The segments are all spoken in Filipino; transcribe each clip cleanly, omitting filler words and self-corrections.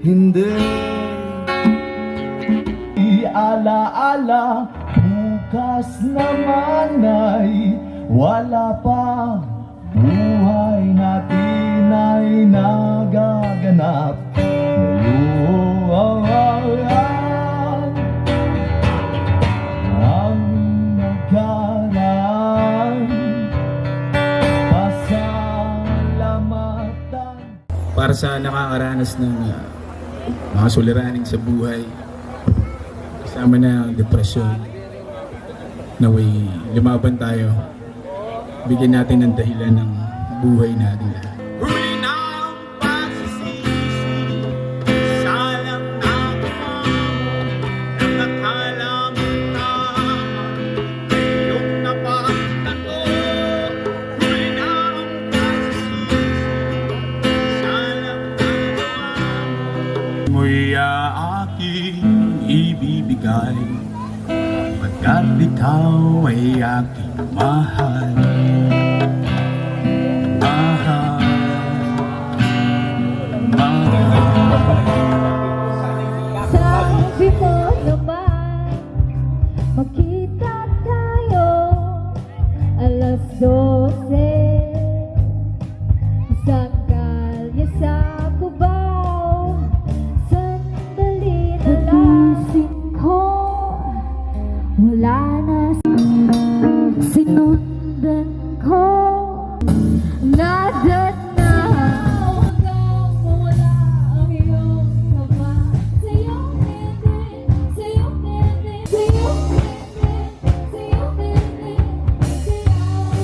hindi. Iaala-ala, bukas naman ay wala pa. Buhay natin ay nagaganap ngayon. Ang nagkaraan, pasalamatan. Para sa nakakaranas ng mga suliranin sa buhay, kasama na ang depresyon, naway lumaban tayo, bigyan natin ng dahilan ng buhay natin. Huli na ang pagsisisi, salang na tumamo, nakakala mo tama, ngayong napakatato. Huli na ang pagsisisi, salang na tumamo, mo'y aking ibibigay, pagkat ikaw ay aking mahal. Sabi mo naman, magkita tayo alas 12 isang kalye sa Kubo. Sandali na lang, pagising ko, wala na. Sinundan ko, nada na. Hanggang mawala ang iyong kaba. Sa'yong nene, sa'yong nene, sa'yong nene, sa'yong nene, sayaw,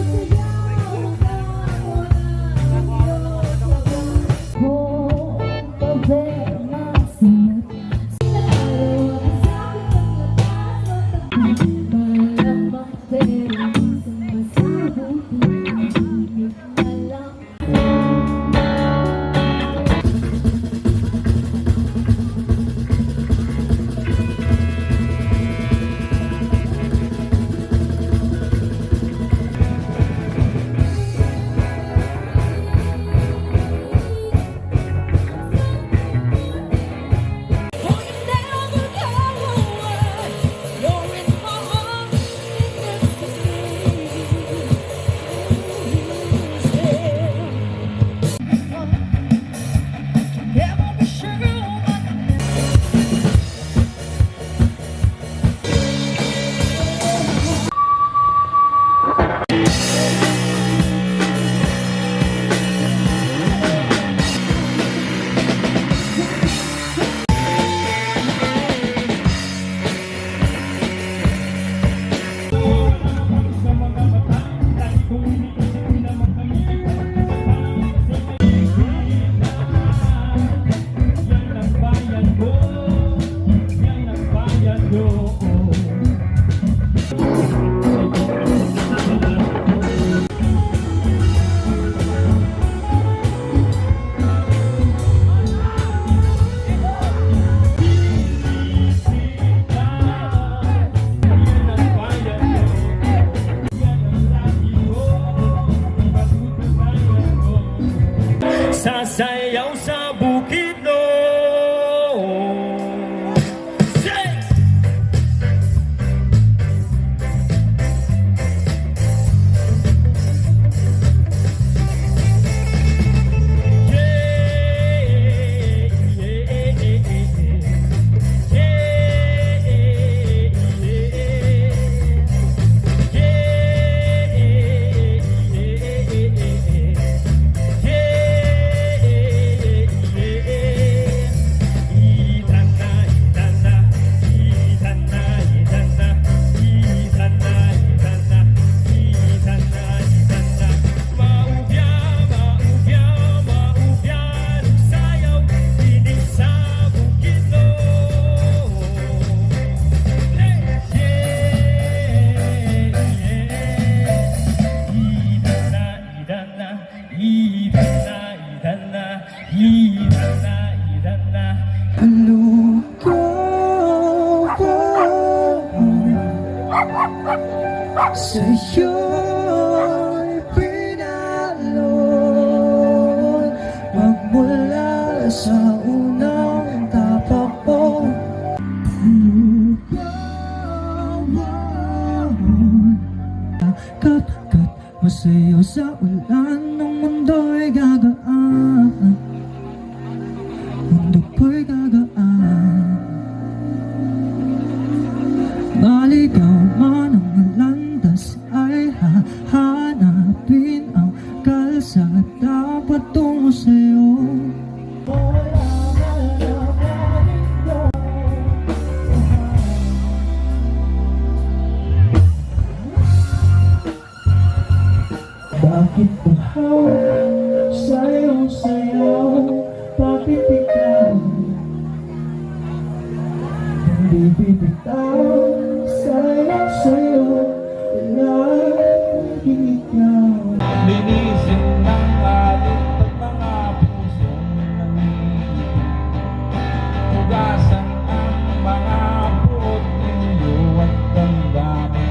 hanggang wala ang iyong kaba. Kung problema sa'yo't sinaro ang sabi ng lakas mo malamang pera sa masabuti higit na lang. Sasayaw sa bukid, no. Say! Sa'yo'y pinalon magmula sa unang sa ulan ng mundo'y gagaan. Mundo ko'y gagaan. Maligaw man ang landas ay hahanapin ang kalsada patungo sa'yo. Bakit uhaw sa'yo, sayaw? Bakit ikaw hindi bibitaw? Sa'yo, sa'yo, laging ikaw. Linisin ng alit at mga pusong nanginginig. Hugasan ang mga buot ninyo at damdamin.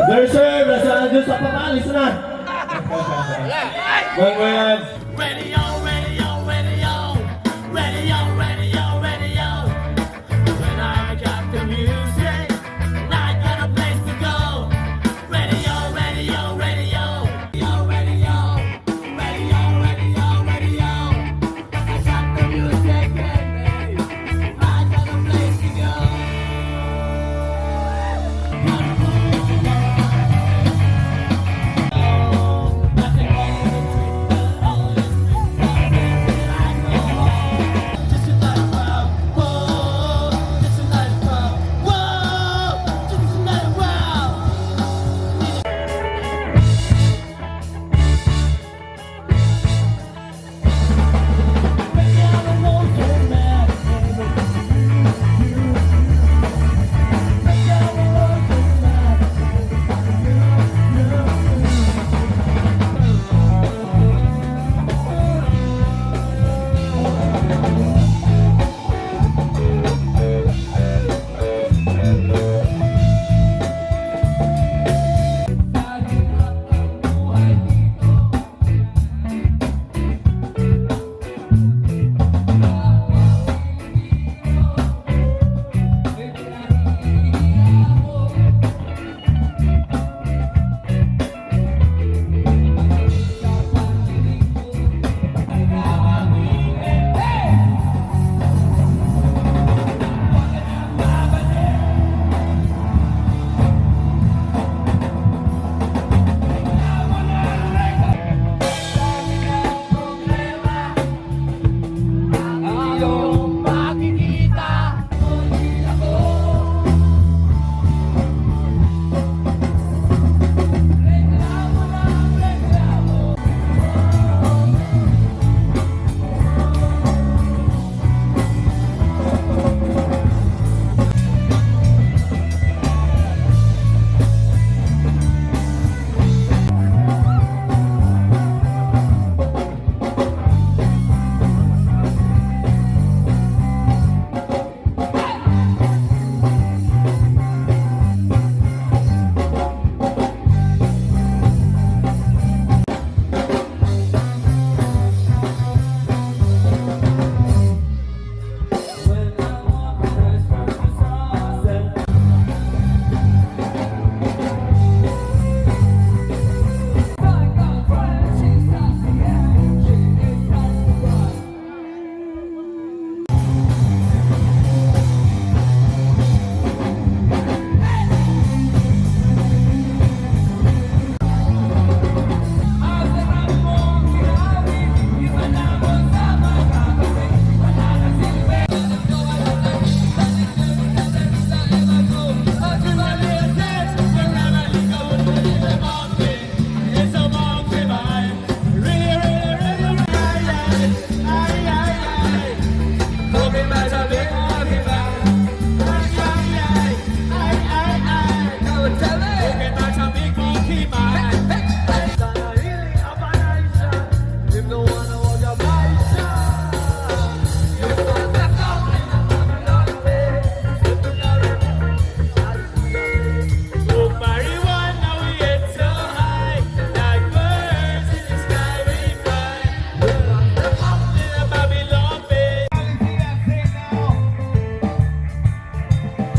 There's sir, nasa Diyos sa pamalis na. Congrats. Radio, radio, radio, radio, radio, radio. When I got the music, I got a place to go. Radio, radio, radio, radio, radio, radio, radio, radio. I got the music, baby. I got a place to go. Nothing wrong with the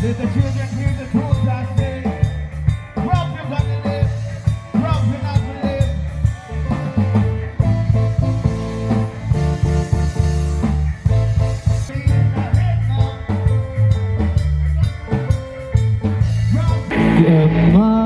Let the children hear the truth I say. Rough you gotta live, rough you not to live. Be in the head now. Rough Am I